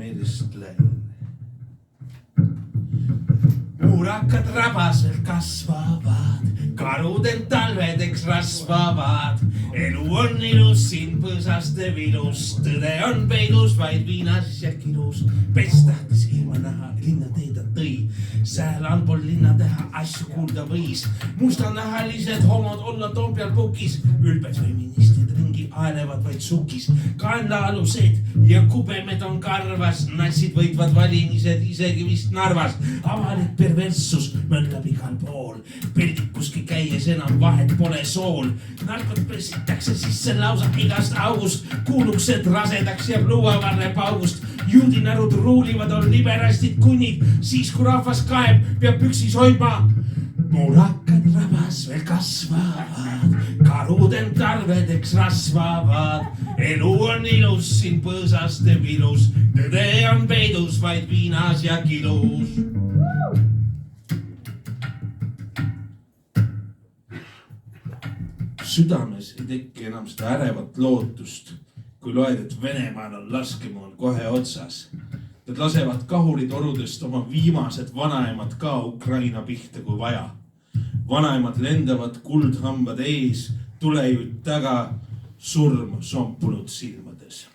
meelest läin. Muurakad rabasel kasvavad, karudel talvedeks rasvavad. Elu on ilus siin põõsaste vilus, tõde on peidus vaid viinas ja kilus. Pets tahtis ilma näha, linnateeda tõi, sääl allpool linna teha asju kuulda võis. Mustanahalised homod olla Toompeal pukis, ülbed feministid ringi aelevad vaid sukis. Kaenlaalused ja kubemed on karvas, natsid võitvad valimised isegi vist Narvas. Avalik perverssus möllab igal pool, peldikuski käies enam vahet pole sool. Narkot pressitakse sisse lausa igast august, kuuluksed rasedaks jääb luuavarre paugust. Juudinärud ruulivad, on liberastid kunnid, siis kui rahvas kaeb, peab püksis hoidma. Muurakad rabas veel kasvavad, karudel talvedeks rasvavad. Elu on ilus siin põõsaste vilus, tõde on peidus vaid viinas ja kilus. Südames ei teki enam seda ärevat lootust, kui loed, et Venemaal on laskemoon kohe otsas. Nad lasevad kahuritorudest oma viimased vanaemad ka Ukraina pihta kui vaja. Vanaemad lendavad kuldhambad ees, tulejutt taga, surm sompunud silmades.